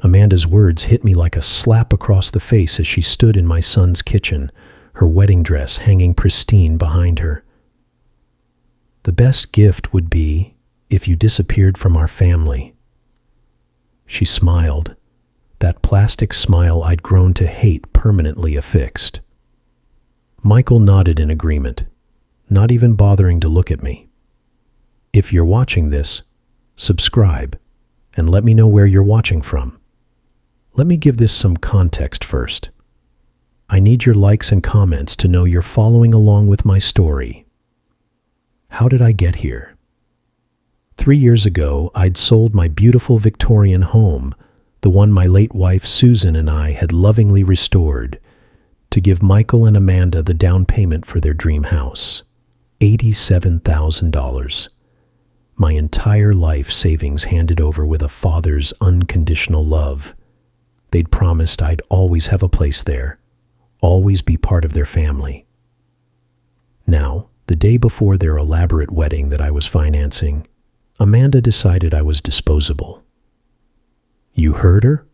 Amanda's words hit me like a slap across the face as she stood in my son's kitchen, her wedding dress hanging pristine behind her. "The best gift would be if you disappeared from our family." She smiled, that plastic smile I'd grown to hate permanently affixed. Michael nodded in agreement, not even bothering to look at me. "If you're watching this, subscribe, and let me know where you're watching from." Let me give this some context first. I need your likes and comments to know you're following along with my story. How did I get here? 3 years ago, I'd sold my beautiful Victorian home, the one my late wife Susan and I had lovingly restored, to give Michael and Amanda the down payment for their dream house, $87,000. My entire life savings handed over with a father's unconditional love. They'd promised I'd always have a place there, always be part of their family. Now, the day before their elaborate wedding that I was financing, Amanda decided I was disposable. "You heard her?"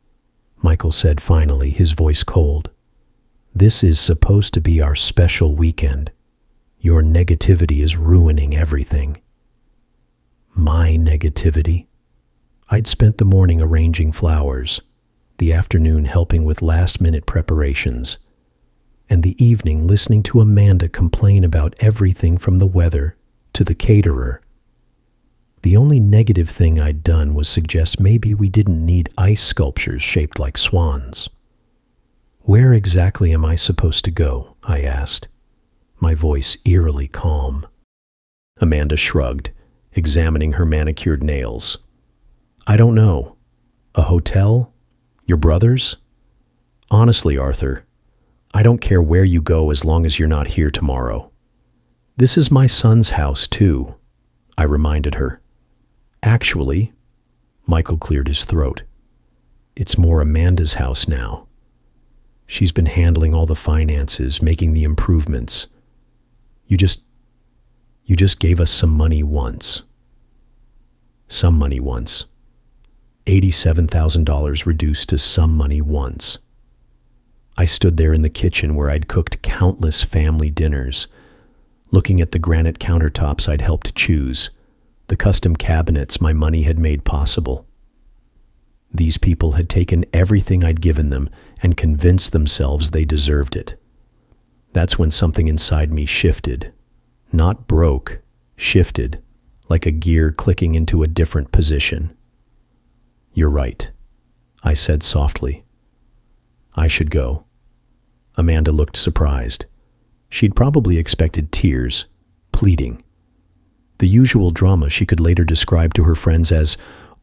Michael said finally, his voice cold. "This is supposed to be our special weekend. Your negativity is ruining everything." My negativity? I'd spent the morning arranging flowers, the afternoon helping with last-minute preparations, and the evening listening to Amanda complain about everything from the weather to the caterer. The only negative thing I'd done was suggest maybe we didn't need ice sculptures shaped like swans. "Where exactly am I supposed to go?" I asked, my voice eerily calm. Amanda shrugged, examining her manicured nails. "I don't know. A hotel? Your brother's? Honestly, Arthur, I don't care where you go as long as you're not here tomorrow." "This is my son's house, too," I reminded her. "Actually," Michael cleared his throat, "it's more Amanda's house now. She's been handling all the finances, making the improvements. You just gave us some money once." Some money once. $87,000 reduced to some money once. I stood there in the kitchen where I'd cooked countless family dinners, looking at the granite countertops I'd helped choose, the custom cabinets my money had made possible. These people had taken everything I'd given them and convinced themselves they deserved it. That's when something inside me shifted. Not broke, shifted, like a gear clicking into a different position. "You're right," I said softly. "I should go." Amanda looked surprised. She'd probably expected tears, pleading. The usual drama she could later describe to her friends as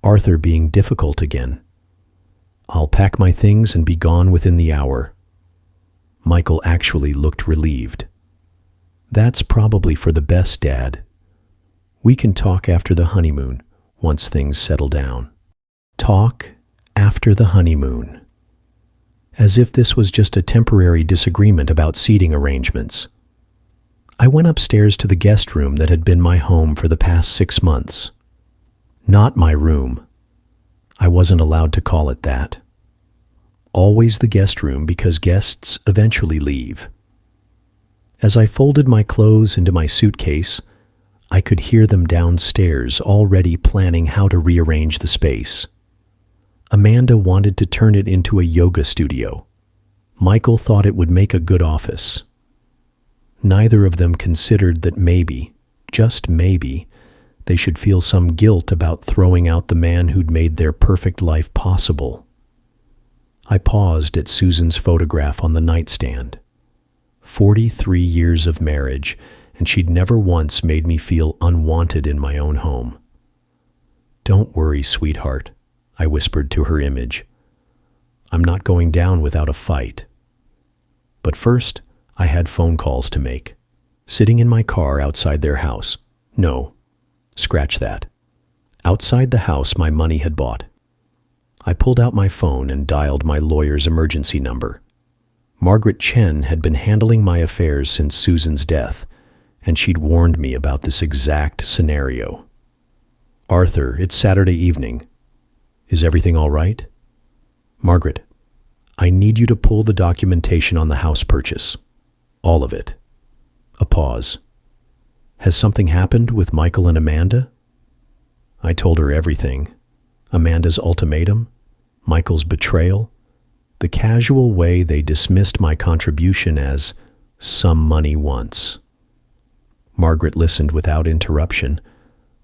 Arthur being difficult again. "I'll pack my things and be gone within the hour." Michael actually looked relieved. "That's probably for the best, Dad. We can talk after the honeymoon, once things settle down." Talk after the honeymoon. As if this was just a temporary disagreement about seating arrangements. I went upstairs to the guest room that had been my home for the past 6 months. Not my room. I wasn't allowed to call it that. Always the guest room because guests eventually leave. As I folded my clothes into my suitcase, I could hear them downstairs already planning how to rearrange the space. Amanda wanted to turn it into a yoga studio. Michael thought it would make a good office. Neither of them considered that maybe, just maybe, they should feel some guilt about throwing out the man who'd made their perfect life possible. I paused at Susan's photograph on the nightstand. 43 years of marriage, and she'd never once made me feel unwanted in my own home. "Don't worry, sweetheart," I whispered to her image. "I'm not going down without a fight." But first, I had phone calls to make. Sitting in my car outside their house. No, scratch that. Outside the house my money had bought. I pulled out my phone and dialed my lawyer's emergency number. Margaret Chen had been handling my affairs since Susan's death, and she'd warned me about this exact scenario. "Arthur, it's Saturday evening. Is everything all right?" Margaret, I need you to pull the documentation on the house purchase. All of it. A pause. Has something happened with Michael and Amanda? I told her everything. Amanda's ultimatum, Michael's betrayal, the casual way they dismissed my contribution as some money once. Margaret listened without interruption,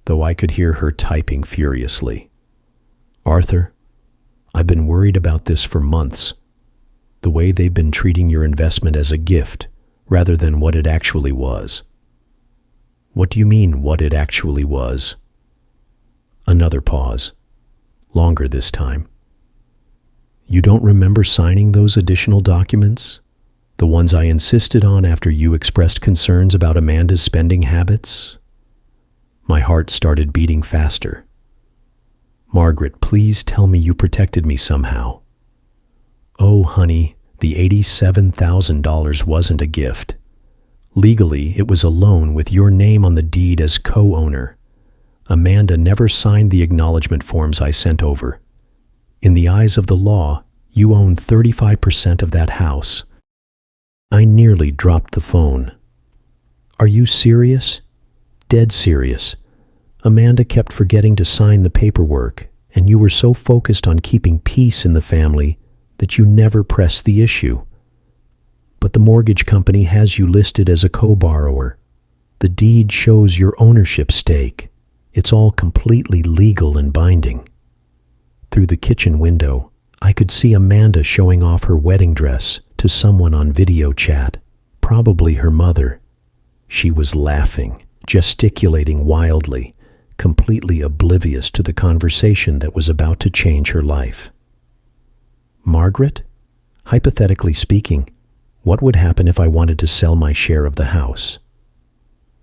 though I could hear her typing furiously. Arthur, I've been worried about this for months. The way they've been treating your investment as a gift rather than what it actually was. What do you mean, what it actually was? Another pause. Longer this time. You don't remember signing those additional documents? The ones I insisted on after you expressed concerns about Amanda's spending habits? My heart started beating faster. Margaret, please tell me you protected me somehow. Oh, honey, the $87,000 wasn't a gift. Legally, it was a loan with your name on the deed as co-owner. Amanda never signed the acknowledgement forms I sent over. In the eyes of the law, you own 35% of that house. I nearly dropped the phone. Are you serious? Dead serious. Amanda kept forgetting to sign the paperwork, and you were so focused on keeping peace in the family that you never pressed the issue. But the mortgage company has you listed as a co-borrower. The deed shows your ownership stake. It's all completely legal and binding. Through the kitchen window, I could see Amanda showing off her wedding dress to someone on video chat, probably her mother. She was laughing, gesticulating wildly, completely oblivious to the conversation that was about to change her life. Margaret, hypothetically speaking, what would happen if I wanted to sell my share of the house?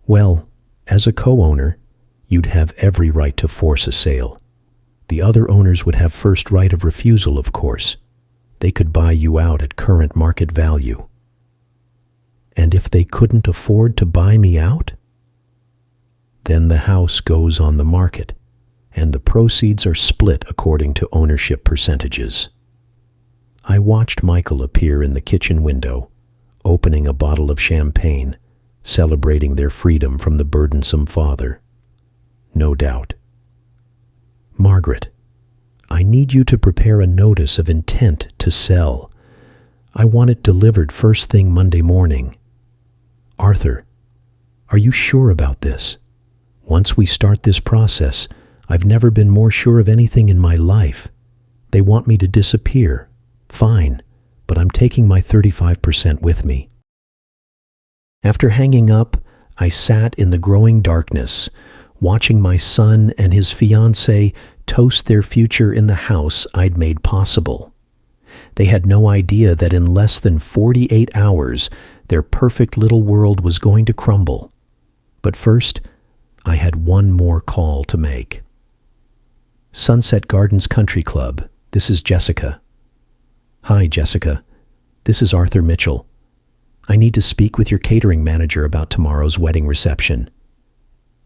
Well, as a co-owner, you'd have every right to force a sale. The other owners would have first right of refusal, of course. They could buy you out at current market value. And if they couldn't afford to buy me out? Then the house goes on the market, and the proceeds are split according to ownership percentages. I watched Michael appear in the kitchen window, opening a bottle of champagne, celebrating their freedom from the burdensome father. No doubt. Margaret, I need you to prepare a notice of intent to sell. I want it delivered first thing Monday morning. Arthur, are you sure about this? Once we start this process, I've never been more sure of anything in my life. They want me to disappear. Fine, but I'm taking my 35% with me. After hanging up, I sat in the growing darkness, watching my son and his fiancée toast their future in the house I'd made possible. They had no idea that in less than 48 hours, their perfect little world was going to crumble. But first, I had one more call to make. Sunset Gardens Country Club, this is Jessica. Hi, Jessica. This is Arthur Mitchell. I need to speak with your catering manager about tomorrow's wedding reception.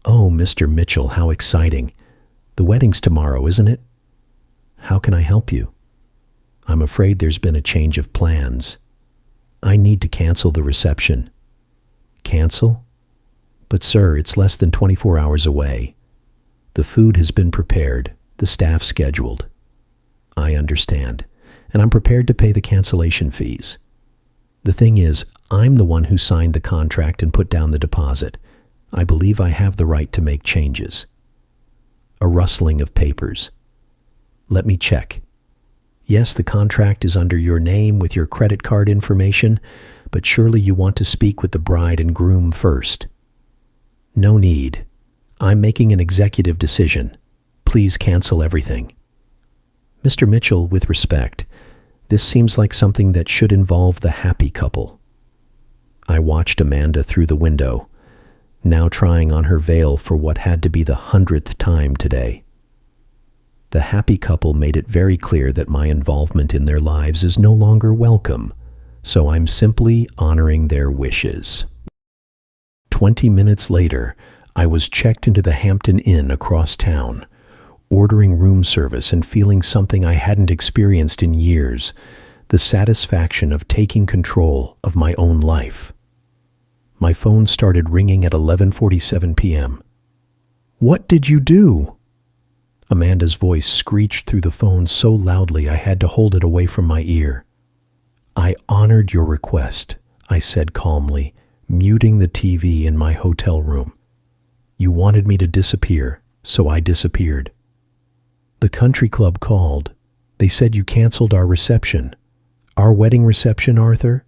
Oh, Mr. Mitchell, how exciting. The wedding's tomorrow, isn't it? How can I help you? I'm afraid there's been a change of plans. I need to cancel the reception. Cancel? But sir, it's less than 24 hours away. The food has been prepared, the staff scheduled. I understand, and I'm prepared to pay the cancellation fees. The thing is, I'm the one who signed the contract and put down the deposit. I believe I have the right to make changes. A rustling of papers. Let me check. Yes, the contract is under your name with your credit card information, but surely you want to speak with the bride and groom first. No need. I'm making an executive decision. Please cancel everything. Mr. Mitchell, with respect, this seems like something that should involve the happy couple. I watched Amanda through the window, now trying on her veil for what had to be the 100th time today. The happy couple made it very clear that my involvement in their lives is no longer welcome, so I'm simply honoring their wishes. 20 minutes later, I was checked into the Hampton Inn across town. ordering room service and feeling something I hadn't experienced in years, the satisfaction of taking control of my own life. My phone started ringing at 11:47 p.m. "What did you do?" Amanda's voice screeched through the phone so loudly I had to hold it away from my ear. "I honored your request," I said calmly, muting the TV in my hotel room. "You wanted me to disappear, so I disappeared." "The country club called. They said you canceled our reception. Our wedding reception, Arthur?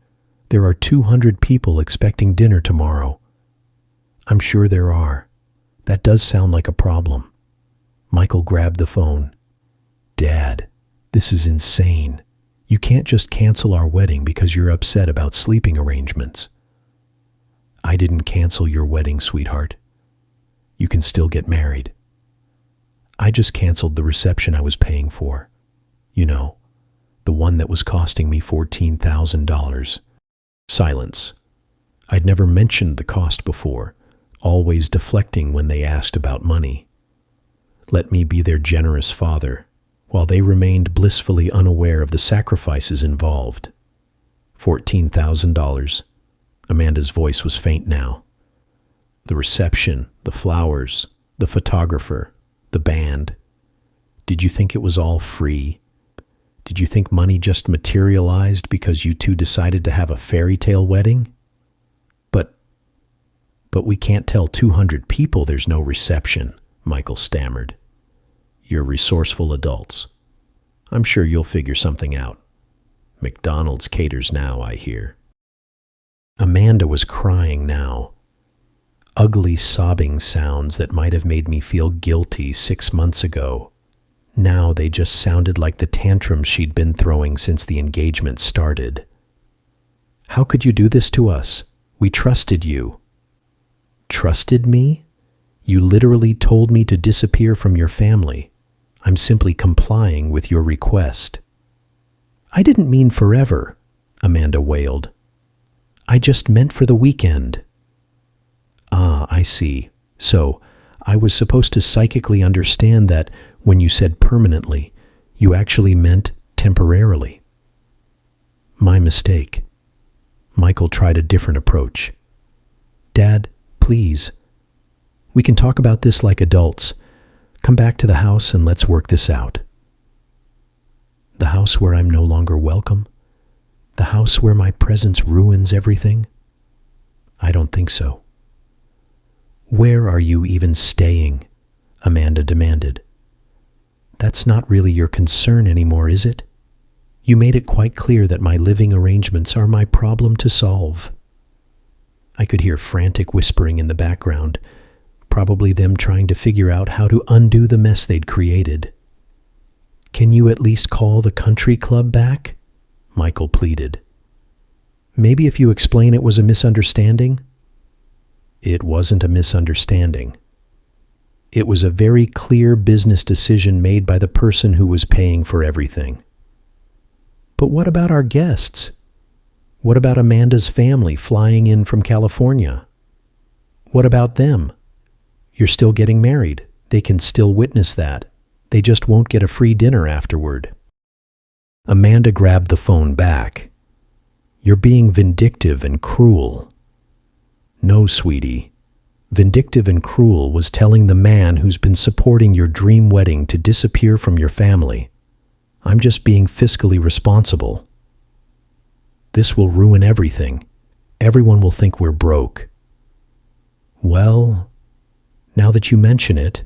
There are 200 people expecting dinner tomorrow." "I'm sure there are. That does sound like a problem." Michael grabbed the phone. "Dad, this is insane. You can't just cancel our wedding because you're upset about sleeping arrangements." "I didn't cancel your wedding, sweetheart. You can still get married. I just canceled the reception I was paying for. You know, the one that was costing me $14,000. Silence. I'd never mentioned the cost before, always deflecting when they asked about money. Let me be their generous father, while they remained blissfully unaware of the sacrifices involved. $14,000. Amanda's voice was faint now. The reception, the flowers, the photographer, the band. Did you think it was all free? Did you think money just materialized because you two decided to have a fairy tale wedding? But we can't tell 200 people there's no reception," Michael stammered. "You're resourceful adults. I'm sure you'll figure something out. McDonald's caters now, I hear." Amanda was crying now. Ugly sobbing sounds that might have made me feel guilty 6 months ago. Now they just sounded like the tantrums she'd been throwing since the engagement started. "How could you do this to us? We trusted you." "Trusted me? You literally told me to disappear from your family. I'm simply complying with your request." "I didn't mean forever," Amanda wailed. "I just meant for the weekend." "Ah, I see. So, I was supposed to psychically understand that when you said permanently, you actually meant temporarily." "My mistake." Michael tried a different approach. "Dad, please. We can talk about this like adults. Come back to the house and let's work this out." "The house where I'm no longer welcome? The house where my presence ruins everything?" "I don't think so." "Where are you even staying?" Amanda demanded. "That's not really your concern anymore, is it? You made it quite clear that my living arrangements are my problem to solve." I could hear frantic whispering in the background, probably them trying to figure out how to undo the mess they'd created. "Can you at least call the country club back?" Michael pleaded. "Maybe if you explain it was a misunderstanding?" "It wasn't a misunderstanding. It was a very clear business decision made by the person who was paying for everything." "But what about our guests? What about Amanda's family flying in from California? What about them? You're still getting married. They can still witness that. They just won't get a free dinner afterward." Amanda grabbed the phone back. "You're being vindictive and cruel." "No, sweetie. Vindictive and cruel was telling the man who's been supporting your dream wedding to disappear from your family. I'm just being fiscally responsible. This will ruin everything. Everyone will think we're broke." "Well, now that you mention it,"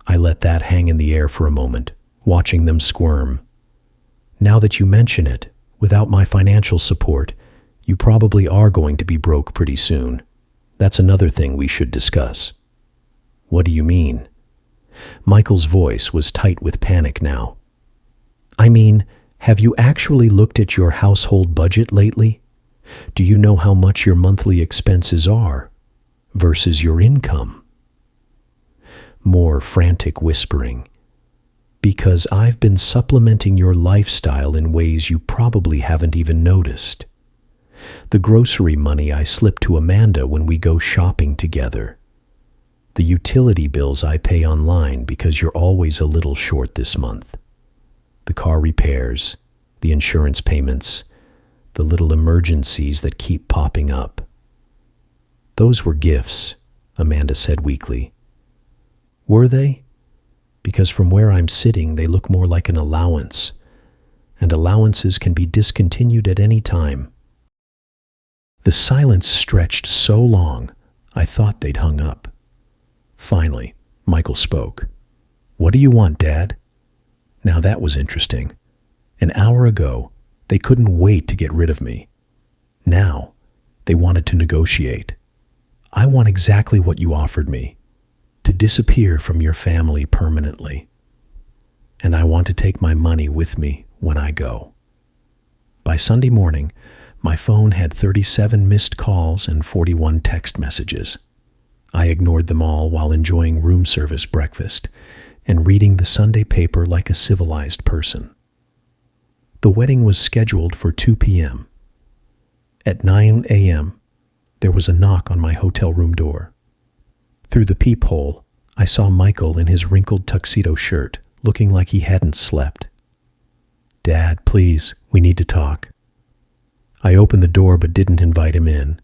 I let that hang in the air for a moment, watching them squirm. "Now that you mention it, without my financial support, you probably are going to be broke pretty soon. That's another thing we should discuss." "What do you mean?" Michael's voice was tight with panic now. "I mean, have you actually looked at your household budget lately? Do you know how much your monthly expenses are versus your income?" More frantic whispering. "Because I've been supplementing your lifestyle in ways you probably haven't even noticed. The grocery money I slip to Amanda when we go shopping together. The utility bills I pay online because you're always a little short this month. The car repairs, the insurance payments, the little emergencies that keep popping up. Those were gifts, Amanda said weakly. Were they? Because from where I'm sitting, they look more like an allowance, and allowances can be discontinued at any time. The silence stretched so long, I thought they'd hung up. Finally, Michael spoke. What do you want, Dad? Now that was interesting. An hour ago, they couldn't wait to get rid of me. Now, they wanted to negotiate. I want exactly what you offered me, to disappear from your family permanently. And I want to take my money with me when I go. By Sunday morning, my phone had 37 missed calls and 41 text messages. I ignored them all while enjoying room service breakfast and reading the Sunday paper like a civilized person. The wedding was scheduled for 2 p.m. At 9 a.m., there was a knock on my hotel room door. Through the peephole, I saw Michael in his wrinkled tuxedo shirt, looking like he hadn't slept. Dad, please, we need to talk. I opened the door but didn't invite him in.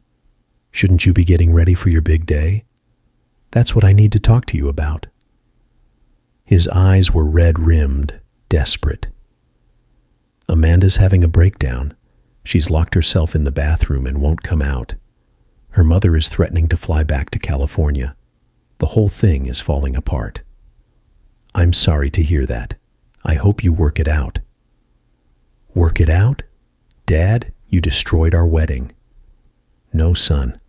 Shouldn't you be getting ready for your big day? That's what I need to talk to you about. His eyes were red-rimmed, desperate. Amanda's having a breakdown. She's locked herself in the bathroom and won't come out. Her mother is threatening to fly back to California. The whole thing is falling apart. I'm sorry to hear that. I hope you work it out. Work it out? Dad, you destroyed our wedding. No, son.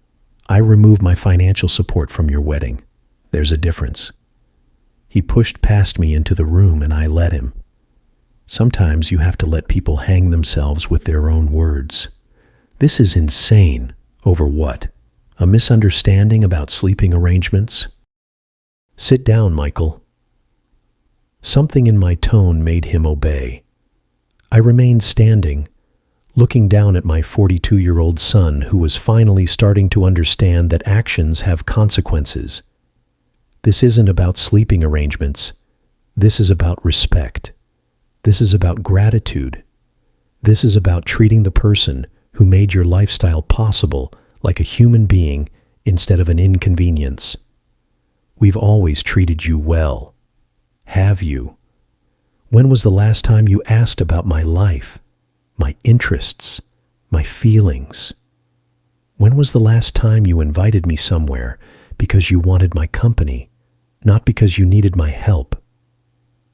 I removed my financial support from your wedding. There's a difference. He pushed past me into the room and I let him. Sometimes you have to let people hang themselves with their own words. This is insane. Over what? A misunderstanding about sleeping arrangements? Sit down, Michael. Something in my tone made him obey. I remained standing, looking down at my 42-year-old son who was finally starting to understand that actions have consequences. This isn't about sleeping arrangements. This is about respect. This is about gratitude. This is about treating the person who made your lifestyle possible like a human being instead of an inconvenience. We've always treated you well. Have you? When was the last time you asked about my life, my interests, my feelings? When was the last time you invited me somewhere because you wanted my company, not because you needed my help?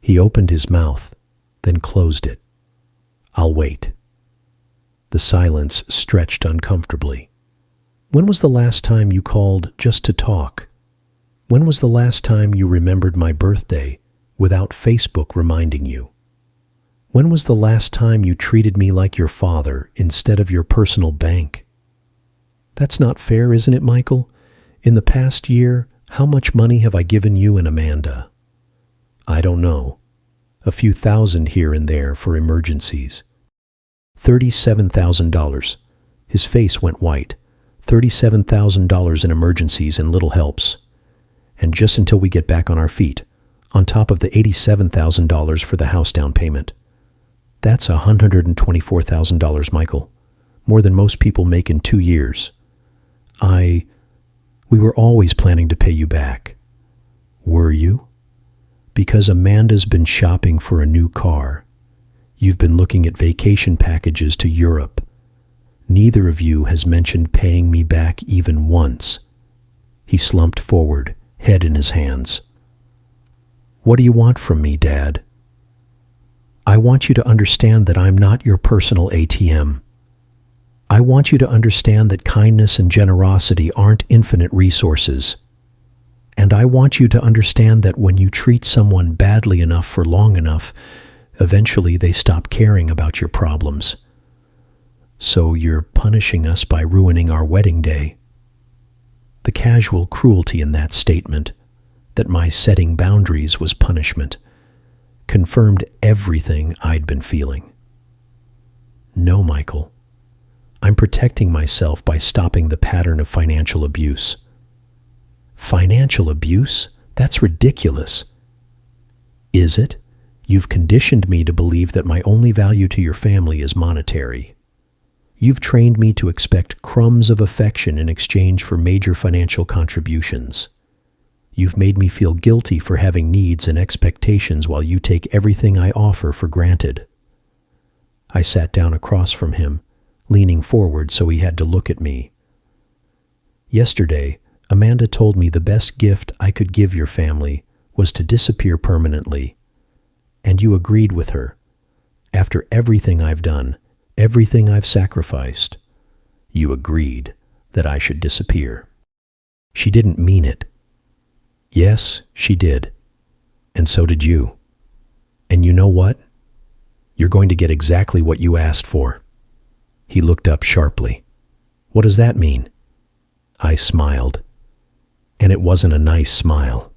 He opened his mouth, then closed it. I'll wait. The silence stretched uncomfortably. When was the last time you called just to talk? When was the last time you remembered my birthday without Facebook reminding you? When was the last time you treated me like your father instead of your personal bank? That's not fair, isn't it, Michael? In the past year, how much money have I given you and Amanda? I don't know. A few thousand here and there for emergencies. $37,000. His face went white. $37,000 in emergencies and little helps. And just until we get back on our feet, on top of the $87,000 for the house down payment. That's $124,000, Michael. More than most people make in 2 years. We were always planning to pay you back. Were you? Because Amanda's been shopping for a new car. You've been looking at vacation packages to Europe. Neither of you has mentioned paying me back even once. He slumped forward, head in his hands. What do you want from me, Dad? I want you to understand that I'm not your personal ATM. I want you to understand that kindness and generosity aren't infinite resources. And I want you to understand that when you treat someone badly enough for long enough, eventually they stop caring about your problems. So you're punishing us by ruining our wedding day. The casual cruelty in that statement, that my setting boundaries was punishment, confirmed everything I'd been feeling. No, Michael. I'm protecting myself by stopping the pattern of financial abuse. Financial abuse? That's ridiculous. Is it? You've conditioned me to believe that my only value to your family is monetary. You've trained me to expect crumbs of affection in exchange for major financial contributions. You've made me feel guilty for having needs and expectations while you take everything I offer for granted. I sat down across from him, leaning forward so he had to look at me. Yesterday, Amanda told me the best gift I could give your family was to disappear permanently. And you agreed with her. After everything I've done, everything I've sacrificed, you agreed that I should disappear. She didn't mean it. Yes, she did. And so did you. And you know what? You're going to get exactly what you asked for. He looked up sharply. What does that mean? I smiled. And it wasn't a nice smile.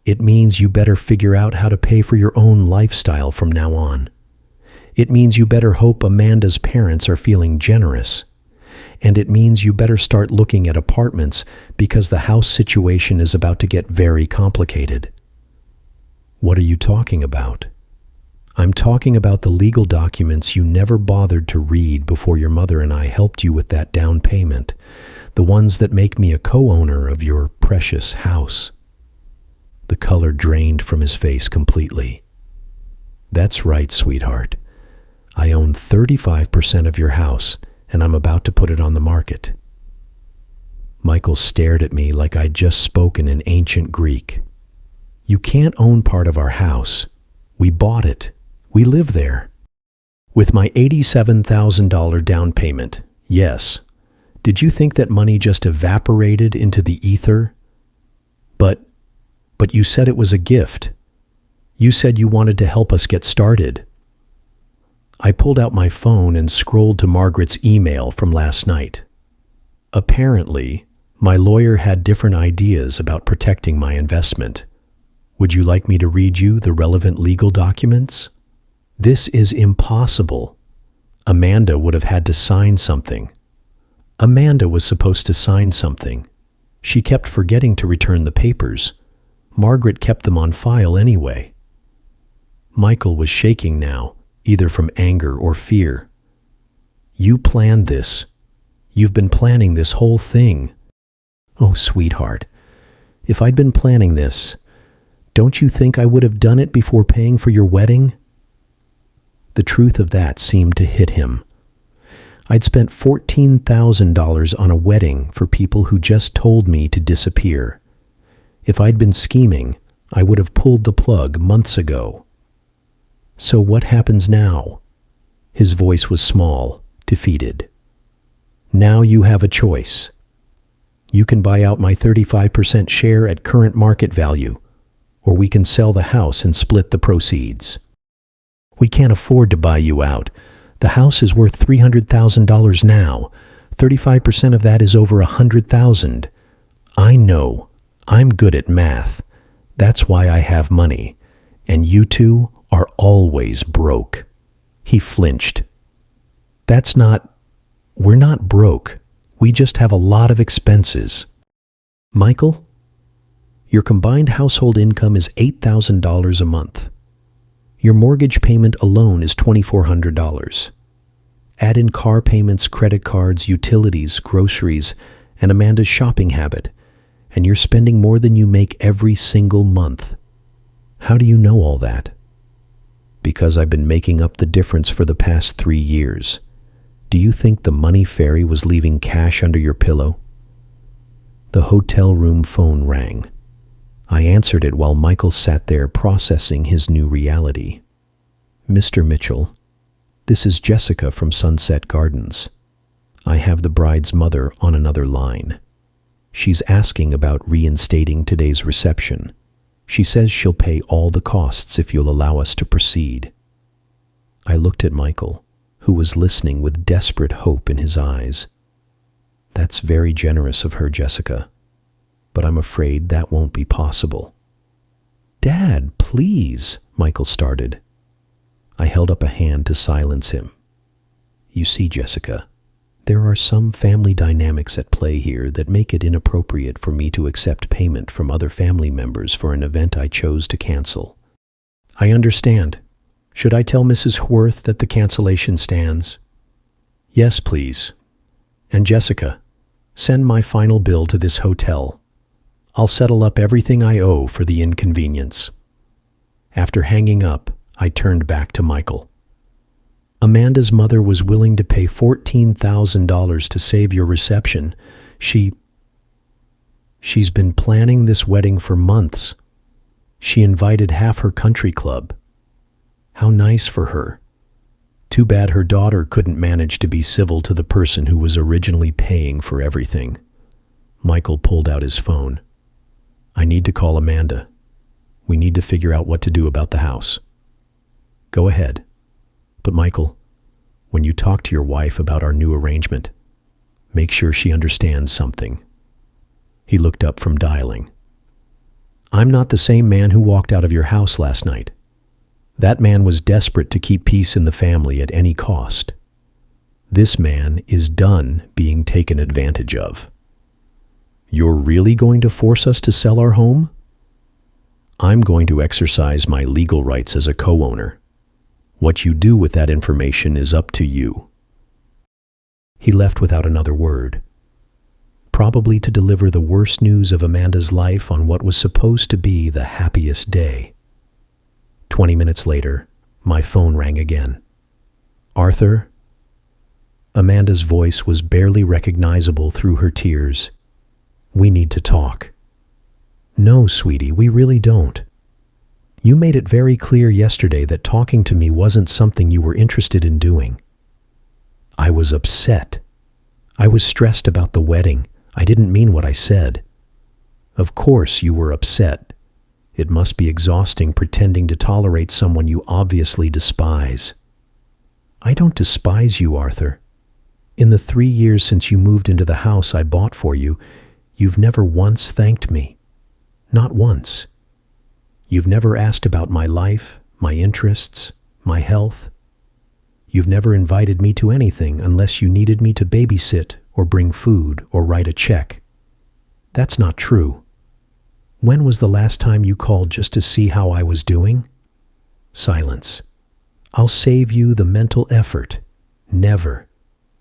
It means you better figure out how to pay for your own lifestyle from now on. It means you better hope Amanda's parents are feeling generous. And it means you better start looking at apartments because the house situation is about to get very complicated. What are you talking about? I'm talking about the legal documents you never bothered to read before your mother and I helped you with that down payment. The ones that make me a co-owner of your precious house. The color drained from his face completely. That's right, sweetheart. I own 35% of your house, and I'm about to put it on the market. Michael stared at me like I'd just spoken in ancient Greek. You can't own part of our house. We bought it. We live there. With my $87,000 down payment, yes. Did you think that money just evaporated into the ether? But you said it was a gift. You said you wanted to help us get started. I pulled out my phone and scrolled to Margaret's email from last night. Apparently, my lawyer had different ideas about protecting my investment. Would you like me to read you the relevant legal documents? This is impossible. Amanda would have had to sign something. Amanda was supposed to sign something. She kept forgetting to return the papers. Margaret kept them on file anyway. Michael was shaking now, either from anger or fear. You planned this. You've been planning this whole thing. Oh, sweetheart, if I'd been planning this, don't you think I would have done it before paying for your wedding? The truth of that seemed to hit him. I'd spent $14,000 on a wedding for people who just told me to disappear. If I'd been scheming, I would have pulled the plug months ago. So what happens now? His voice was small, defeated. Now you have a choice. You can buy out my 35% share at current market value, or we can sell the house and split the proceeds. We can't afford to buy you out. The house is worth $300,000 now. 35% of that is over $100,000. I know. I'm good at math. That's why I have money. And you two are always broke. He flinched. We're not broke. We just have a lot of expenses. Michael, your combined household income is $8,000 a month. Your mortgage payment alone is $2,400. Add in car payments, credit cards, utilities, groceries, and Amanda's shopping habit, and you're spending more than you make every single month. How do you know all that? Because I've been making up the difference for the past 3 years. Do you think the money fairy was leaving cash under your pillow? The hotel room phone rang. I answered it while Michael sat there processing his new reality. Mr. Mitchell, this is Jessica from Sunset Gardens. I have the bride's mother on another line. She's asking about reinstating today's reception. She says she'll pay all the costs if you'll allow us to proceed. I looked at Michael, who was listening with desperate hope in his eyes. That's very generous of her, Jessica, but I'm afraid that won't be possible. Dad, please, Michael started. I held up a hand to silence him. You see, Jessica, There are some family dynamics at play here that make it inappropriate for me to accept payment from other family members for an event I chose to cancel. I understand. Should I tell Mrs. Worth that the cancellation stands? Yes, please. And Jessica, send my final bill to this hotel. I'll settle up everything I owe for the inconvenience. After hanging up, I turned back to Michael. Amanda's mother was willing to pay $14,000 to save your reception. She's been planning this wedding for months. She invited half her country club. How nice for her. Too bad her daughter couldn't manage to be civil to the person who was originally paying for everything. Michael pulled out his phone. I need to call Amanda. We need to figure out what to do about the house. Go ahead. But Michael, when you talk to your wife about our new arrangement, make sure she understands something. He looked up from dialing. I'm not the same man who walked out of your house last night. That man was desperate to keep peace in the family at any cost. This man is done being taken advantage of. You're really going to force us to sell our home? I'm going to exercise my legal rights as a co-owner. What you do with that information is up to you. He left without another word, probably to deliver the worst news of Amanda's life on what was supposed to be the happiest day. 20 minutes later, my phone rang again. Arthur? Amanda's voice was barely recognizable through her tears. We need to talk. No, sweetie, we really don't. You made it very clear yesterday that talking to me wasn't something you were interested in doing. I was upset. I was stressed about the wedding. I didn't mean what I said. Of course you were upset. It must be exhausting pretending to tolerate someone you obviously despise. I don't despise you, Arthur. In the 3 years since you moved into the house I bought for you, you've never once thanked me. Not once. You've never asked about my life, my interests, my health. You've never invited me to anything unless you needed me to babysit or bring food or write a check. That's not true. When was the last time you called just to see how I was doing? Silence. I'll save you the mental effort. Never.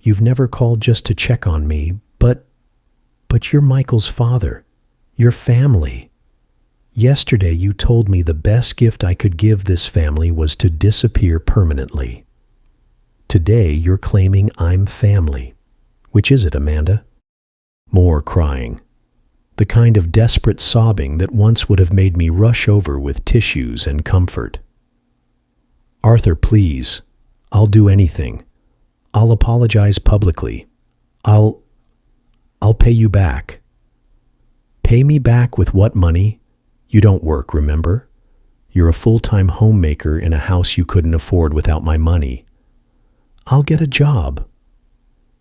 You've never called just to check on me, but you're Michael's father. Your family. Yesterday you told me the best gift I could give this family was to disappear permanently. Today you're claiming I'm family. Which is it, Amanda? More crying. The kind of desperate sobbing that once would have made me rush over with tissues and comfort. Arthur, please. I'll do anything. I'll apologize publicly. I'll pay you back. Pay me back with what money? You don't work, remember? You're a full-time homemaker in a house you couldn't afford without my money. I'll get a job.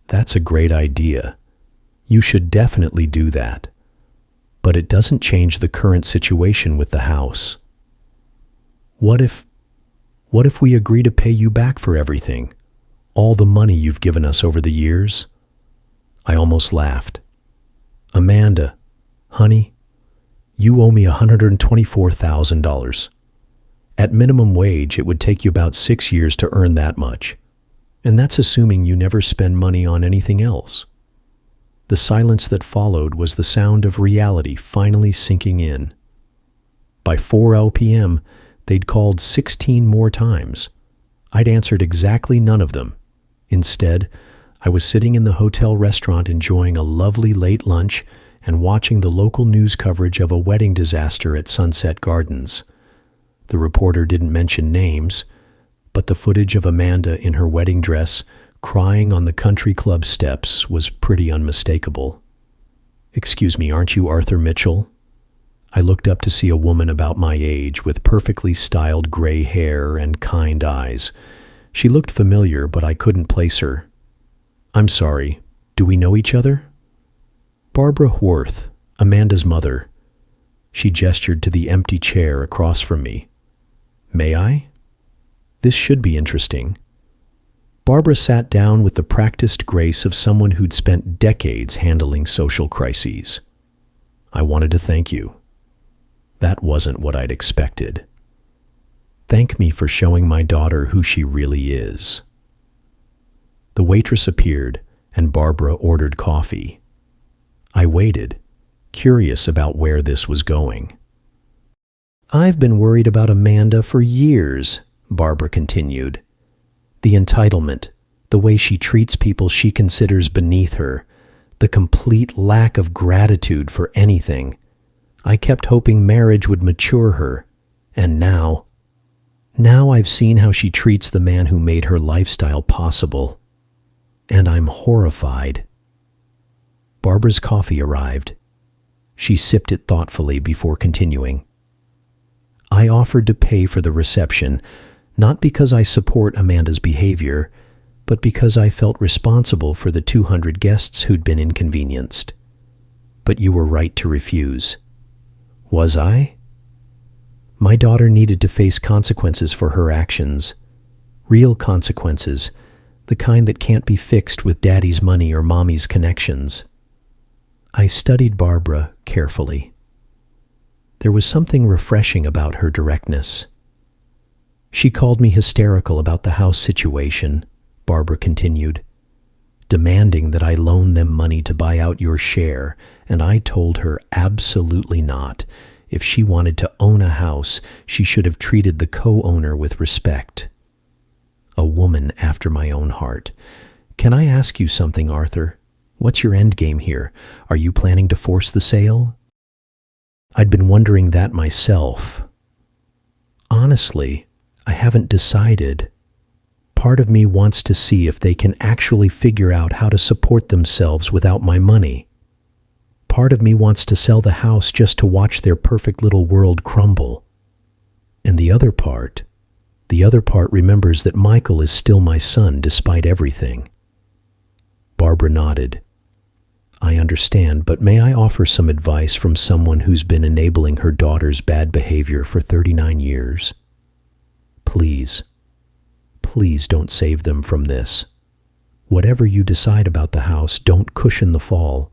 That's a great idea. You should definitely do that. But it doesn't change the current situation with the house. What if we agree to pay you back for everything? All the money you've given us over the years? I almost laughed. Amanda, honey, you owe me $124,000. At minimum wage, it would take you about 6 years to earn that much. And that's assuming you never spend money on anything else. The silence that followed was the sound of reality finally sinking in. By 4 p.m., they'd called 16 more times. I'd answered exactly none of them. Instead, I was sitting in the hotel restaurant enjoying a lovely late lunch and watching the local news coverage of a wedding disaster at Sunset Gardens. The reporter didn't mention names, but the footage of Amanda in her wedding dress crying on the country club steps was pretty unmistakable. Excuse me, aren't you Arthur Mitchell? I looked up to see a woman about my age with perfectly styled gray hair and kind eyes. She looked familiar, but I couldn't place her. I'm sorry, do we know each other? Barbara Worth, Amanda's mother. She gestured to the empty chair across from me. May I? This should be interesting. Barbara sat down with the practiced grace of someone who'd spent decades handling social crises. I wanted to thank you. That wasn't what I'd expected. Thank me for showing my daughter who she really is. The waitress appeared, and Barbara ordered coffee. I waited, curious about where this was going. I've been worried about Amanda for years, Barbara continued. The entitlement, the way she treats people she considers beneath her, the complete lack of gratitude for anything. I kept hoping marriage would mature her, and now I've seen how she treats the man who made her lifestyle possible, and I'm horrified. Barbara's coffee arrived. She sipped it thoughtfully before continuing. I offered to pay for the reception, not because I support Amanda's behavior, but because I felt responsible for the 200 guests who'd been inconvenienced. But you were right to refuse. Was I? My daughter needed to face consequences for her actions. Real consequences, the kind that can't be fixed with daddy's money or mommy's connections. I studied Barbara carefully. There was something refreshing about her directness. She called me hysterical about the house situation, Barbara continued, demanding that I loan them money to buy out your share, and I told her absolutely not. If she wanted to own a house, she should have treated the co-owner with respect. A woman after my own heart. Can I ask you something, Arthur? What's your end game here? Are you planning to force the sale? I'd been wondering that myself. Honestly, I haven't decided. Part of me wants to see if they can actually figure out how to support themselves without my money. Part of me wants to sell the house just to watch their perfect little world crumble. And the other part remembers that Michael is still my son despite everything. Barbara nodded. I understand, but may I offer some advice from someone who's been enabling her daughter's bad behavior for 39 years? Please don't save them from this. Whatever you decide about the house, don't cushion the fall.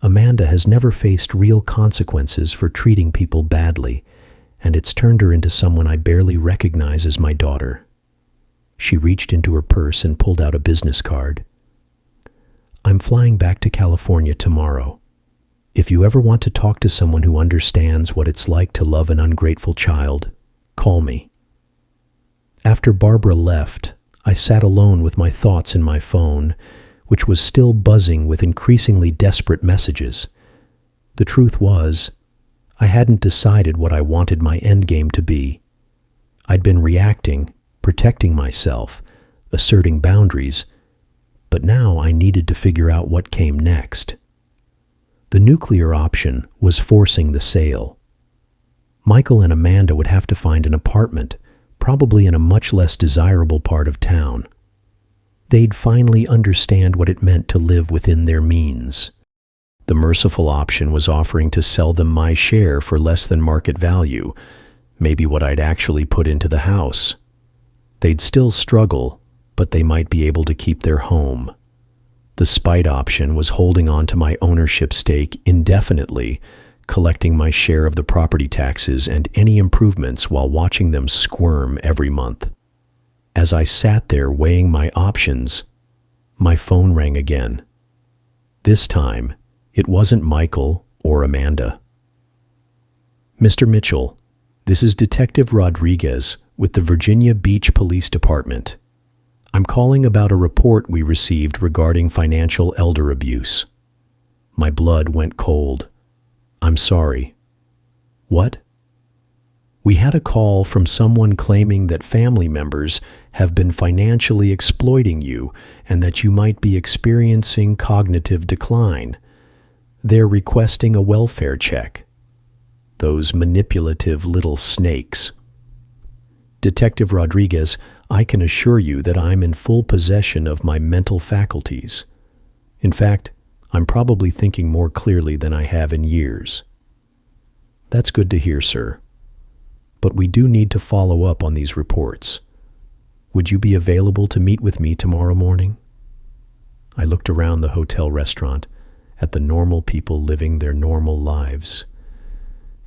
Amanda has never faced real consequences for treating people badly, and it's turned her into someone I barely recognize as my daughter. She reached into her purse and pulled out a business card. I'm flying back to California tomorrow. If you ever want to talk to someone who understands what it's like to love an ungrateful child, call me. After Barbara left, I sat alone with my thoughts in my phone, which was still buzzing with increasingly desperate messages. The truth was, I hadn't decided what I wanted my endgame to be. I'd been reacting, protecting myself, asserting boundaries, but now I needed to figure out what came next. The nuclear option was forcing the sale. Michael and Amanda would have to find an apartment, probably in a much less desirable part of town. They'd finally understand what it meant to live within their means. The merciful option was offering to sell them my share for less than market value, maybe what I'd actually put into the house. They'd still struggle, but they might be able to keep their home. The spite option was holding on to my ownership stake indefinitely, collecting my share of the property taxes and any improvements while watching them squirm every month. As I sat there weighing my options, my phone rang again. This time, it wasn't Michael or Amanda. Mr. Mitchell, this is Detective Rodriguez with the Virginia Beach Police Department. I'm calling about a report we received regarding financial elder abuse. My blood went cold. I'm sorry. What? We had a call from someone claiming that family members have been financially exploiting you and that you might be experiencing cognitive decline. They're requesting a welfare check. Those manipulative little snakes. Detective Rodriguez, I can assure you that I'm in full possession of my mental faculties. In fact, I'm probably thinking more clearly than I have in years. That's good to hear, sir. But we do need to follow up on these reports. Would you be available to meet with me tomorrow morning? I looked around the hotel restaurant at the normal people living their normal lives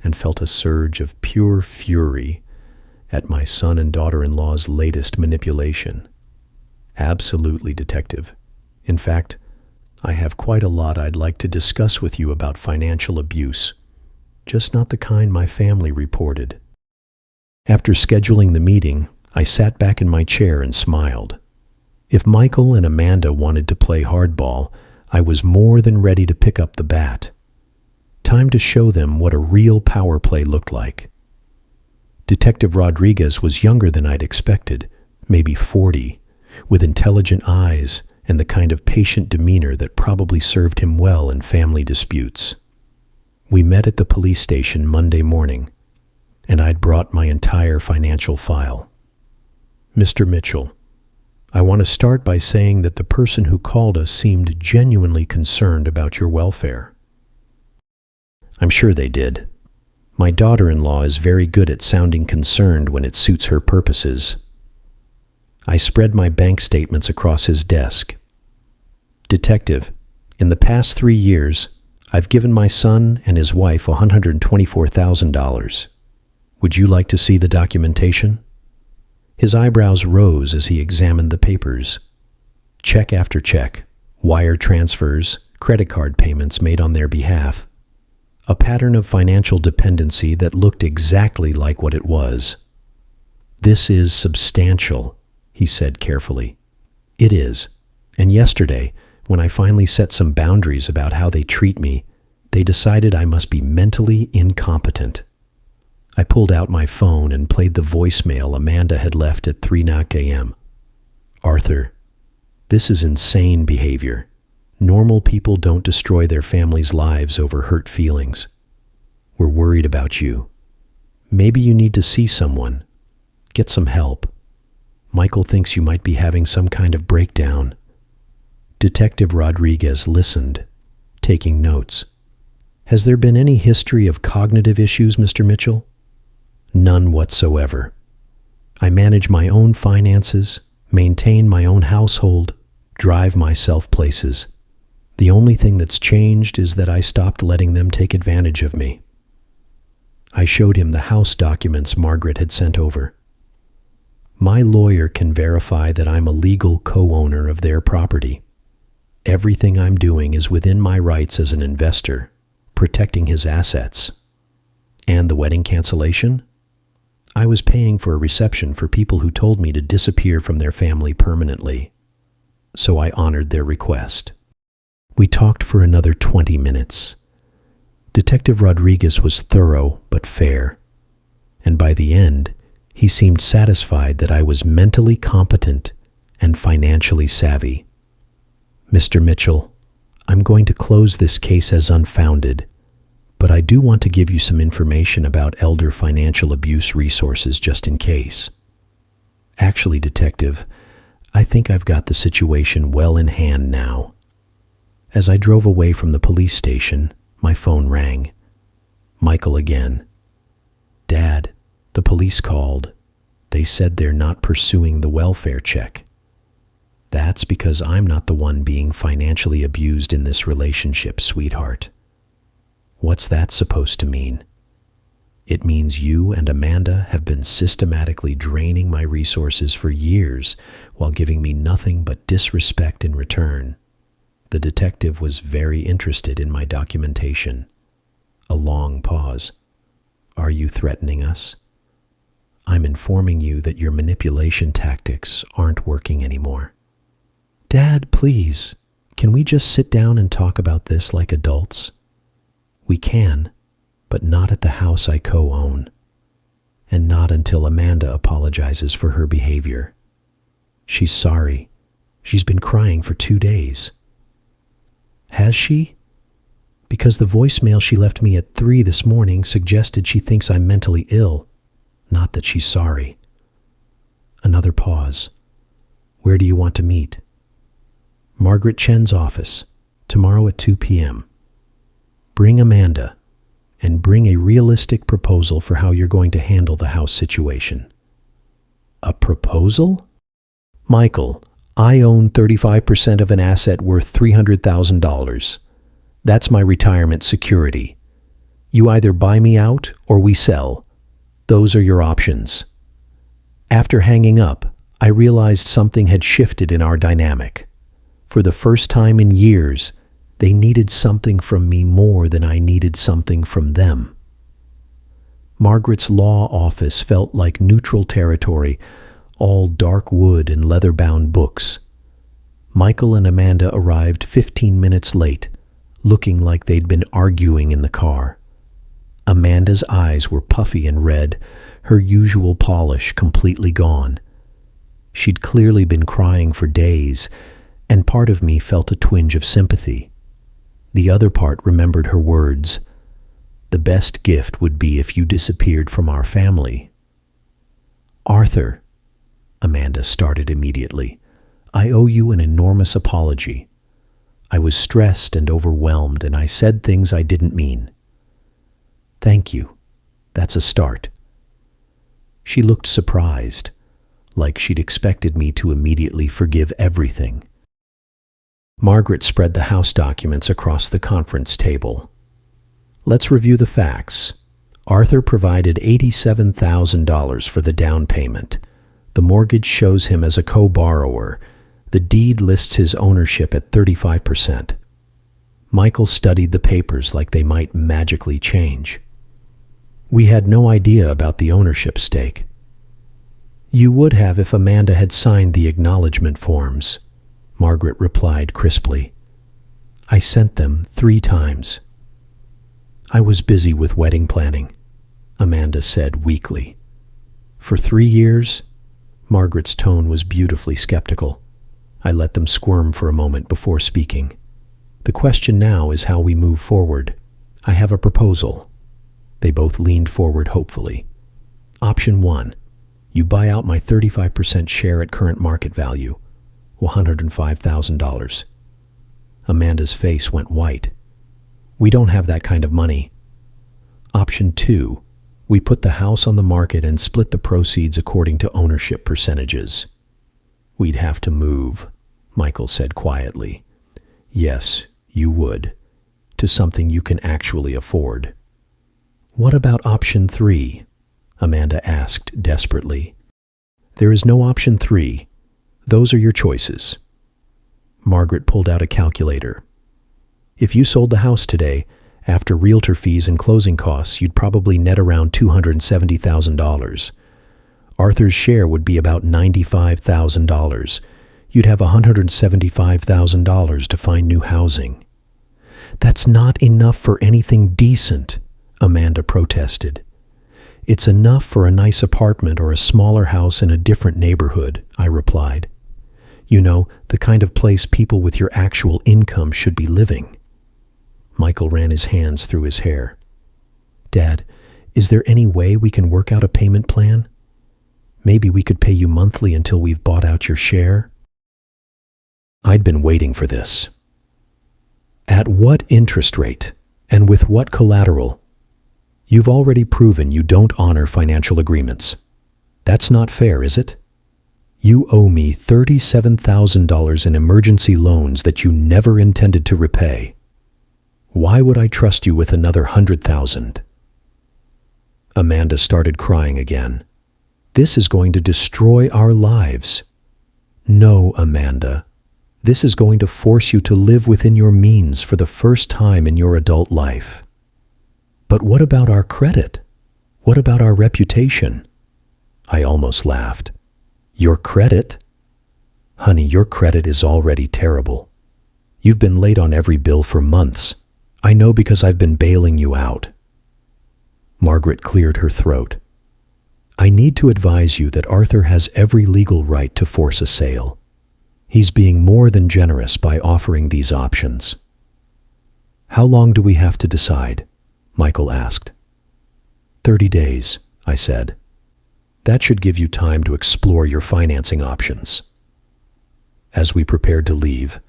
and felt a surge of pure fury at my son and daughter-in-law's latest manipulation. Absolutely, Detective. In fact, I have quite a lot I'd like to discuss with you about financial abuse, just not the kind my family reported. After scheduling the meeting, I sat back in my chair and smiled. If Michael and Amanda wanted to play hardball, I was more than ready to pick up the bat. Time to show them what a real power play looked like. Detective Rodriguez was younger than I'd expected, maybe 40, with intelligent eyes and the kind of patient demeanor that probably served him well in family disputes. We met at the police station Monday morning, and I'd brought my entire financial file. Mr. Mitchell, I want to start by saying that the person who called us seemed genuinely concerned about your welfare. I'm sure they did. My daughter-in-law is very good at sounding concerned when it suits her purposes. I spread my bank statements across his desk. Detective, in the past 3 years, I've given my son and his wife $124,000. Would you like to see the documentation? His eyebrows rose as he examined the papers. Check after check, wire transfers, credit card payments made on their behalf. A pattern of financial dependency that looked exactly like what it was. This is substantial, he said carefully. It is. And yesterday, when I finally set some boundaries about how they treat me, they decided I must be mentally incompetent. I pulled out my phone and played the voicemail Amanda had left at 3:00 a.m. Arthur, this is insane behavior. Normal people don't destroy their families' lives over hurt feelings. We're worried about you. Maybe you need to see someone. Get some help. Michael thinks you might be having some kind of breakdown. Detective Rodriguez listened, taking notes. Has there been any history of cognitive issues, Mr. Mitchell? None whatsoever. I manage my own finances, maintain my own household, drive myself places. The only thing that's changed is that I stopped letting them take advantage of me. I showed him the house documents Margaret had sent over. My lawyer can verify that I'm a legal co-owner of their property. Everything I'm doing is within my rights as an investor, protecting his assets. And the wedding cancellation? I was paying for a reception for people who told me to disappear from their family permanently. So I honored their request. We talked for another 20 minutes. Detective Rodriguez was thorough but fair, and by the end, he seemed satisfied that I was mentally competent and financially savvy. Mr. Mitchell, I'm going to close this case as unfounded, but I do want to give you some information about elder financial abuse resources just in case. Actually, Detective, I think I've got the situation well in hand now. As I drove away from the police station, my phone rang. Michael again. Dad, the police called. They said they're not pursuing the welfare check. That's because I'm not the one being financially abused in this relationship, sweetheart. What's that supposed to mean? It means you and Amanda have been systematically draining my resources for years while giving me nothing but disrespect in return. The detective was very interested in my documentation. A long pause. Are you threatening us? I'm informing you that your manipulation tactics aren't working anymore. Dad, please, can we just sit down and talk about this like adults? We can, but not at the house I co-own, and not until Amanda apologizes for her behavior. She's sorry. She's been crying for 2 days. Has she? Because the voicemail she left me at 3 this morning suggested she thinks I'm mentally ill, not that she's sorry. Another pause. Where do you want to meet? Margaret Chen's office, tomorrow at 2 p.m. Bring Amanda, and bring a realistic proposal for how you're going to handle the house situation. A proposal? Michael, I own 35% of an asset worth $300,000. That's my retirement security. You either buy me out or we sell. Those are your options. After hanging up, I realized something had shifted in our dynamic. For the first time in years, they needed something from me more than I needed something from them. Margaret's law office felt like neutral territory, all dark wood and leather-bound books. Michael and Amanda arrived 15 minutes late, looking like they'd been arguing in the car. Amanda's eyes were puffy and red, her usual polish completely gone. She'd clearly been crying for days, and part of me felt a twinge of sympathy. The other part remembered her words, "The best gift would be if you disappeared from our family." "Arthur," Amanda started immediately, "I owe you an enormous apology. I was stressed and overwhelmed, and I said things I didn't mean." "Thank you. That's a start." She looked surprised, like she'd expected me to immediately forgive everything. Margaret spread the house documents across the conference table. "Let's review the facts. Arthur provided $87,000 for the down payment. The mortgage shows him as a co-borrower. The deed lists his ownership at 35%. Michael studied the papers like they might magically change. We had no idea about the ownership stake. You would have if Amanda had signed the acknowledgement forms, Margaret replied crisply. I sent them 3 times. I was busy with wedding planning, Amanda said weakly. For 3 years? Margaret's tone was beautifully skeptical. I let them squirm for a moment before speaking. The question now is how we move forward. I have a proposal. They both leaned forward hopefully. Option 1. You buy out my 35% share at current market value, $105,000. Amanda's face went white. We don't have that kind of money. Option 2. We put the house on the market and split the proceeds according to ownership percentages. We'd have to move, Michael said quietly. Yes, you would. To something you can actually afford. What about option 3? Amanda asked desperately. There is no option 3. Those are your choices. Margaret pulled out a calculator. If you sold the house today, after realtor fees and closing costs, you'd probably net around $270,000. Arthur's share would be about $95,000. You'd have $175,000 to find new housing. That's not enough for anything decent, Amanda protested. It's enough for a nice apartment or a smaller house in a different neighborhood, I replied. You know, the kind of place people with your actual income should be living. Michael ran his hands through his hair. Dad, is there any way we can work out a payment plan? Maybe we could pay you monthly until we've bought out your share? I'd been waiting for this. At what interest rate? And with what collateral? You've already proven you don't honor financial agreements. That's not fair, is it? You owe me $37,000 in emergency loans that you never intended to repay. Why would I trust you with another $100,000? Amanda started crying again. This is going to destroy our lives. No, Amanda. This is going to force you to live within your means for the first time in your adult life. But what about our credit? What about our reputation? I almost laughed. Your credit? Honey, your credit is already terrible. You've been late on every bill for months. I know because I've been bailing you out. Margaret cleared her throat. I need to advise you that Arthur has every legal right to force a sale. He's being more than generous by offering these options. How long do we have to decide? Michael asked. 30 days, I said. That should give you time to explore your financing options. As we prepared to leave,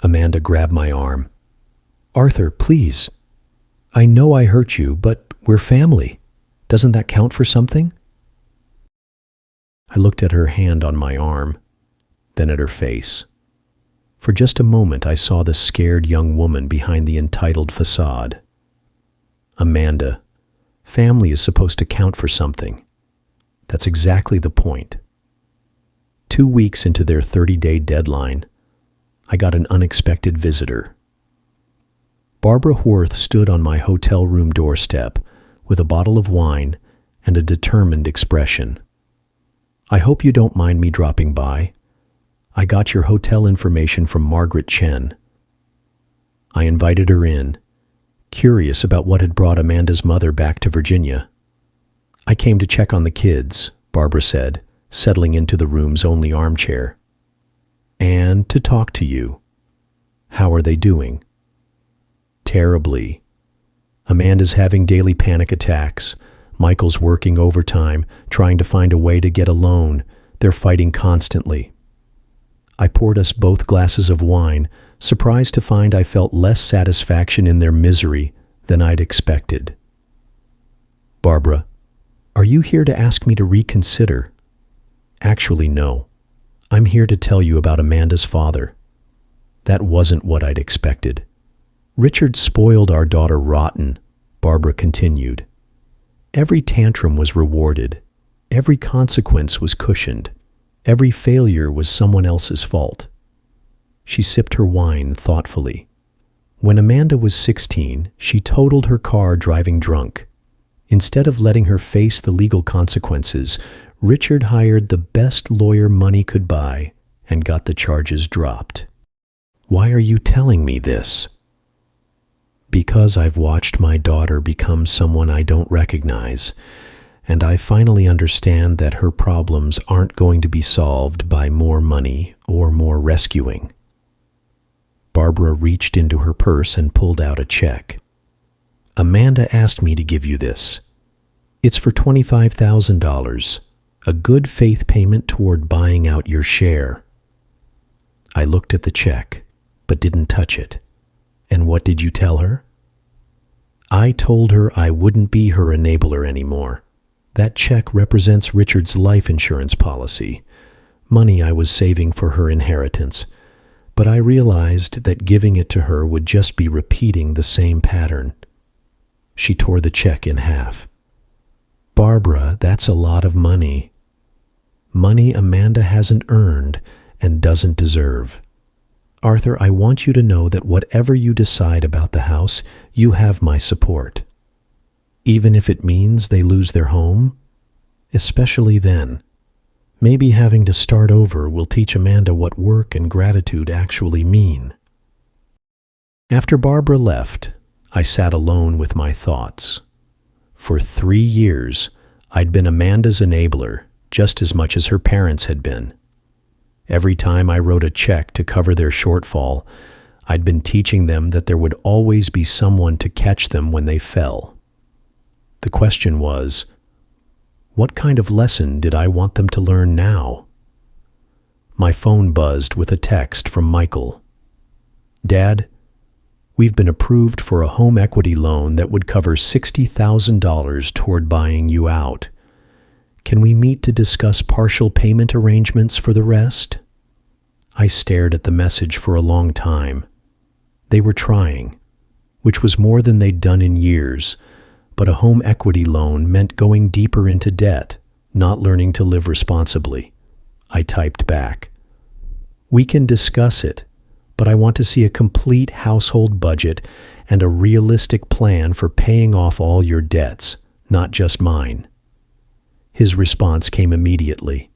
Amanda grabbed my arm. Arthur, please. I know I hurt you, but we're family. Doesn't that count for something? I looked at her hand on my arm. then at her face. For just a moment, I saw the scared young woman behind the entitled facade. Amanda, family is supposed to count for something. That's exactly the point. 2 weeks into their 30-day deadline, I got an unexpected visitor. Barbara Worth stood on my hotel room doorstep with a bottle of wine and a determined expression. "I hope you don't mind me dropping by. I got your hotel information from Margaret Chen." I invited her in, curious about what had brought Amanda's mother back to Virginia. "I came to check on the kids," Barbara said, settling into the room's only armchair. "And to talk to you. How are they doing?" "Terribly. Amanda's having daily panic attacks. Michael's working overtime, trying to find a way to get a loan. They're fighting constantly." I poured us both glasses of wine, surprised to find I felt less satisfaction in their misery than I'd expected. "Barbara, are you here to ask me to reconsider?" "Actually, no. I'm here to tell you about Amanda's father." That wasn't what I'd expected. "Richard spoiled our daughter rotten," Barbara continued. "Every tantrum was rewarded. Every consequence was cushioned. Every failure was someone else's fault." She sipped her wine thoughtfully. "When Amanda was 16, she totaled her car driving drunk. Instead of letting her face the legal consequences, Richard hired the best lawyer money could buy and got the charges dropped." "Why are you telling me this?" "Because I've watched my daughter become someone I don't recognize, and I finally understand that her problems aren't going to be solved by more money or more rescuing." Barbara reached into her purse and pulled out a check. "Amanda asked me to give you this. It's for $25,000, a good faith payment toward buying out your share." I looked at the check, but didn't touch it. "And what did you tell her?" "I told her I wouldn't be her enabler anymore. That check represents Richard's life insurance policy, money I was saving for her inheritance, but I realized that giving it to her would just be repeating the same pattern." She tore the check in half. "Barbara, that's a lot of money. Money Amanda hasn't earned and doesn't deserve. Arthur, I want you to know that whatever you decide about the house, you have my support. Even if it means they lose their home, especially then. Maybe having to start over will teach Amanda what work and gratitude actually mean." After Barbara left, I sat alone with my thoughts. For 3 years, I'd been Amanda's enabler just as much as her parents had been. Every time I wrote a check to cover their shortfall, I'd been teaching them that there would always be someone to catch them when they fell. The question was, what kind of lesson did I want them to learn now? My phone buzzed with a text from Michael. "Dad, we've been approved for a home equity loan that would cover $60,000 toward buying you out. Can we meet to discuss partial payment arrangements for the rest?" I stared at the message for a long time. They were trying, which was more than they'd done in years, but a home equity loan meant going deeper into debt, not learning to live responsibly. I typed back, "We can discuss it, but I want to see a complete household budget and a realistic plan for paying off all your debts, not just mine." His response came immediately.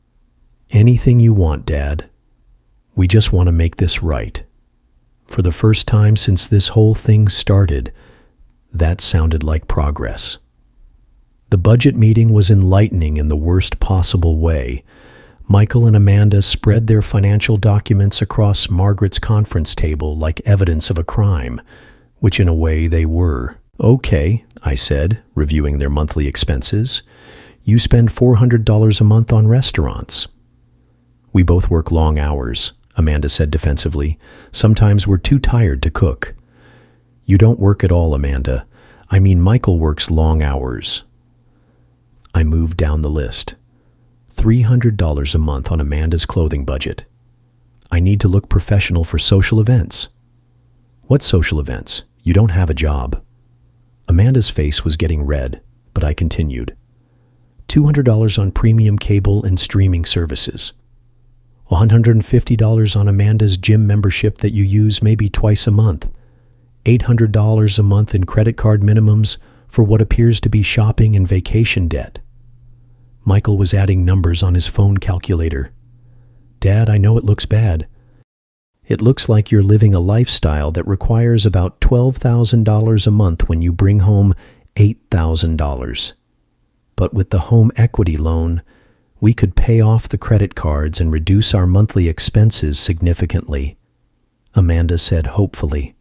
"Anything you want, Dad. We just want to make this right." For the first time since this whole thing started, that sounded like progress. The budget meeting was enlightening in the worst possible way. Michael and Amanda spread their financial documents across Margaret's conference table like evidence of a crime, which in a way they were. "Okay," I said, reviewing their monthly expenses. "You spend $400 a month on restaurants." "We both work long hours," Amanda said defensively. "Sometimes we're too tired to cook." "You don't work at all, Amanda. I mean, Michael works long hours." I moved down the list. $300 a month on Amanda's clothing budget. I need to look professional for social events." "What social events? You don't have a job." Amanda's face was getting red, but I continued. $200 on premium cable and streaming services. $150 on Amanda's gym membership that you use maybe twice a month. $800 a month in credit card minimums for what appears to be shopping and vacation debt. Michael was adding numbers on his phone calculator. "Dad, I know it looks bad. It looks like you're living a lifestyle that requires about $12,000 a month when you bring home $8,000. But with the home equity loan, we could pay off the credit cards and reduce our monthly expenses significantly," Amanda said hopefully.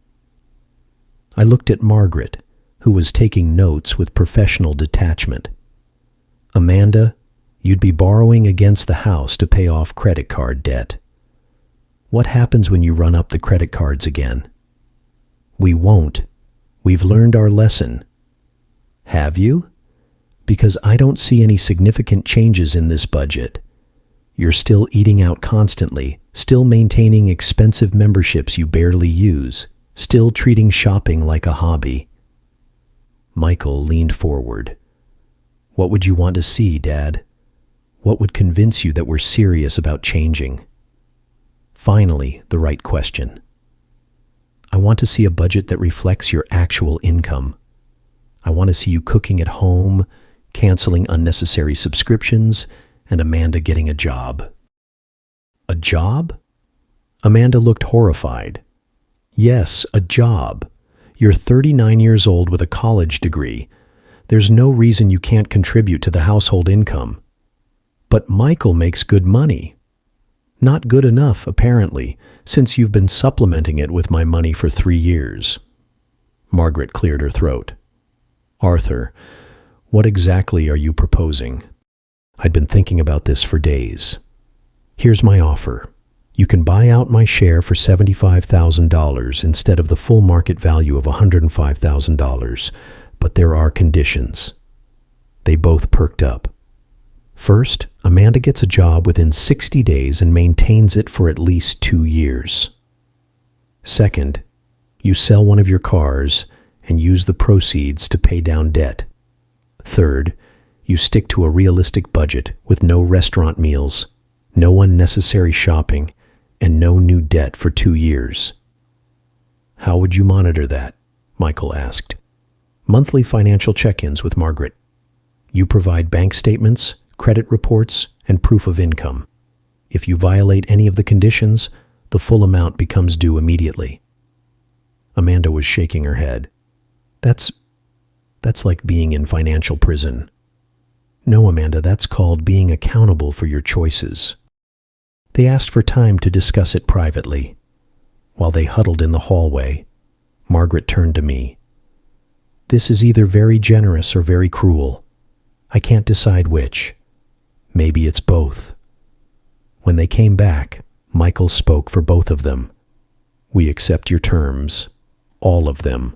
I looked at Margaret, who was taking notes with professional detachment. "Amanda, you'd be borrowing against the house to pay off credit card debt. What happens when you run up the credit cards again?" "We won't. We've learned our lesson." "Have you?" "Because I don't see any significant changes in this budget. You're still eating out constantly, still maintaining expensive memberships you barely use, still treating shopping like a hobby." Michael leaned forward. "What would you want to see, Dad? What would convince you that we're serious about changing?" Finally, the right question. "I want to see a budget that reflects your actual income. I want to see you cooking at home, canceling unnecessary subscriptions, and Amanda getting a job." "A job?" Amanda looked horrified. "Yes, a job. You're 39 years old with a college degree. There's no reason you can't contribute to the household income." "But Michael makes good money." "Not good enough, apparently, since you've been supplementing it with my money for 3 years. Margaret cleared her throat. "Arthur, what exactly are you proposing?" I'd been thinking about this for days. "Here's my offer. You can buy out my share for $75,000 instead of the full market value of $105,000, but there are conditions." They both perked up. "First, Amanda gets a job within 60 days and maintains it for at least 2 years. Second, you sell one of your cars and use the proceeds to pay down debt. Third, you stick to a realistic budget with no restaurant meals, no unnecessary shopping, and no new debt for 2 years." "How would you monitor that?" Michael asked. "Monthly financial check-ins with Margaret. You provide bank statements, credit reports, and proof of income. If you violate any of the conditions, the full amount becomes due immediately." Amanda was shaking her head. That's like being in financial prison." "No, Amanda, that's called being accountable for your choices." They asked for time to discuss it privately. While they huddled in the hallway, Margaret turned to me. "This is either very generous or very cruel. I can't decide which. Maybe it's both." When they came back, Michael spoke for both of them. "We accept your terms. All of them."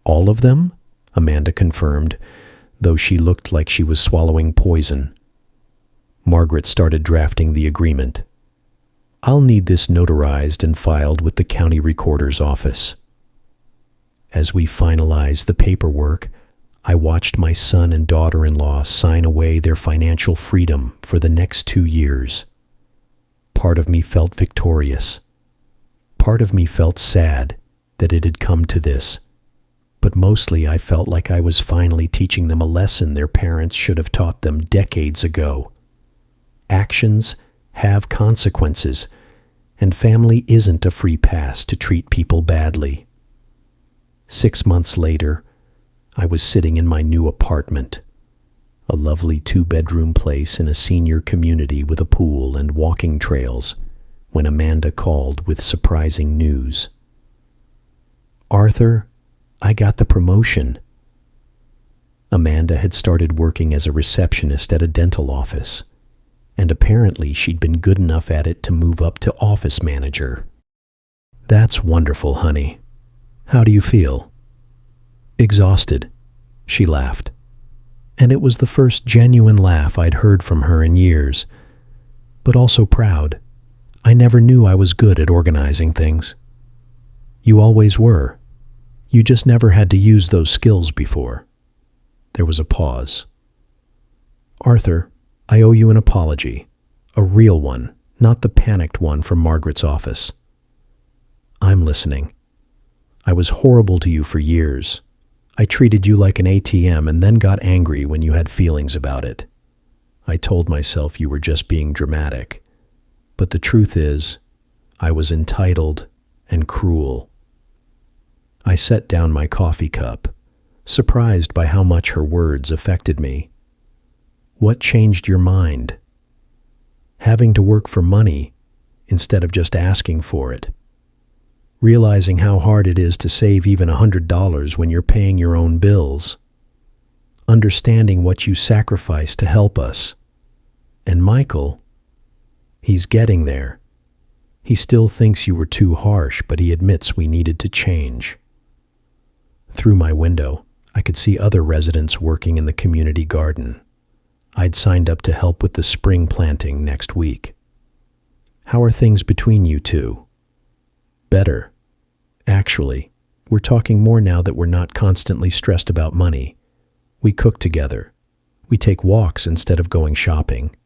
"All of them?" Amanda confirmed, though she looked like she was swallowing poison. Margaret started drafting the agreement. "I'll need this notarized and filed with the county recorder's office." As we finalized the paperwork, I watched my son and daughter-in-law sign away their financial freedom for the next 2 years. Part of me felt victorious. Part of me felt sad that it had come to this. But mostly I felt like I was finally teaching them a lesson their parents should have taught them decades ago. Actions have consequences, and family isn't a free pass to treat people badly. 6 months later, I was sitting in my new apartment, a lovely 2-bedroom place in a senior community with a pool and walking trails, when Amanda called with surprising news. "Arthur, I got the promotion." Amanda had started working as a receptionist at a dental office, and apparently she'd been good enough at it to move up to office manager. "That's wonderful, honey. How do you feel?" "Exhausted," she laughed. And it was the first genuine laugh I'd heard from her in years, but also proud. I never knew I was good at organizing things. You always were. You just never had to use those skills before. There was a pause. Arthur, I owe you an apology. A real one, not the panicked one from Margaret's office. I'm listening. I was horrible to you for years. I treated you like an ATM and then got angry when you had feelings about it. I told myself you were just being dramatic. But the truth is, I was entitled and cruel. I set down my coffee cup, surprised by how much her words affected me. What changed your mind? Having to work for money instead of just asking for it. Realizing how hard it is to save even $100 when you're paying your own bills. Understanding what you sacrifice to help us. And Michael, he's getting there. He still thinks you were too harsh, but he admits we needed to change. Through my window, I could see other residents working in the community garden. I'd signed up to help with the spring planting next week. How are things between you two? Better. Actually, we're talking more now that we're not constantly stressed about money. We cook together. We take walks instead of going shopping.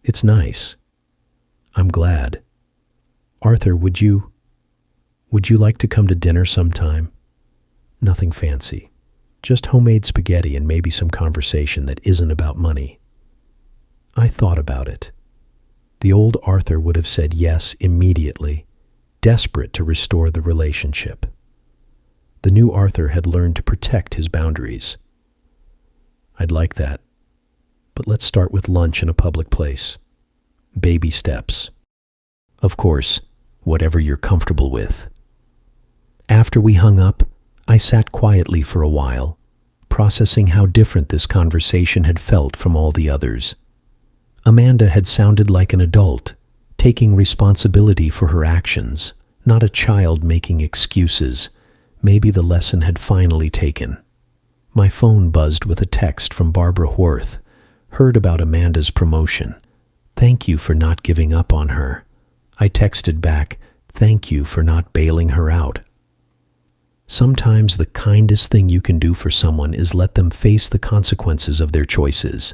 It's nice. I'm glad. Arthur, would you like to come to dinner sometime? Nothing fancy. Just homemade spaghetti and maybe some conversation that isn't about money. I thought about it. The old Arthur would have said yes immediately, desperate to restore the relationship. The new Arthur had learned to protect his boundaries. I'd like that. But let's start with lunch in a public place. Baby steps. Of course, whatever you're comfortable with. After we hung up, I sat quietly for a while, processing how different this conversation had felt from all the others. Amanda had sounded like an adult, taking responsibility for her actions, not a child making excuses. Maybe the lesson had finally taken. My phone buzzed with a text from Barbara Worth. Heard about Amanda's promotion. Thank you for not giving up on her. I texted back, thank you for not bailing her out. Sometimes the kindest thing you can do for someone is let them face the consequences of their choices.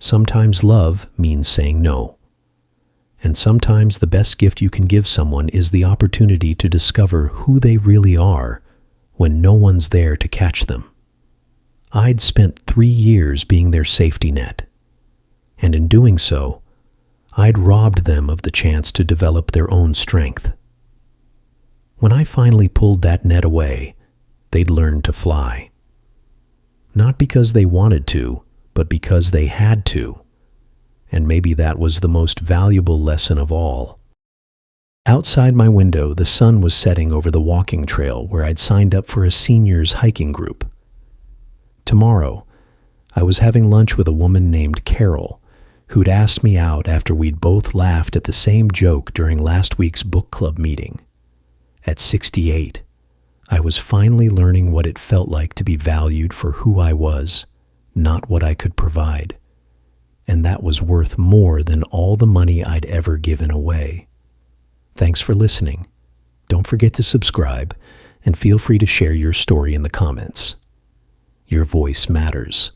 Sometimes love means saying no. And sometimes the best gift you can give someone is the opportunity to discover who they really are when no one's there to catch them. I'd spent 3 years being their safety net. And in doing so, I'd robbed them of the chance to develop their own strength. When I finally pulled that net away, they'd learned to fly. Not because they wanted to, but because they had to. And maybe that was the most valuable lesson of all. Outside my window, the sun was setting over the walking trail where I'd signed up for a seniors hiking group. Tomorrow, I was having lunch with a woman named Carol, who'd asked me out after we'd both laughed at the same joke during last week's book club meeting. At 68, I was finally learning what it felt like to be valued for who I was, not what I could provide. And that was worth more than all the money I'd ever given away. Thanks for listening. Don't forget to subscribe, and feel free to share your story in the comments. Your voice matters.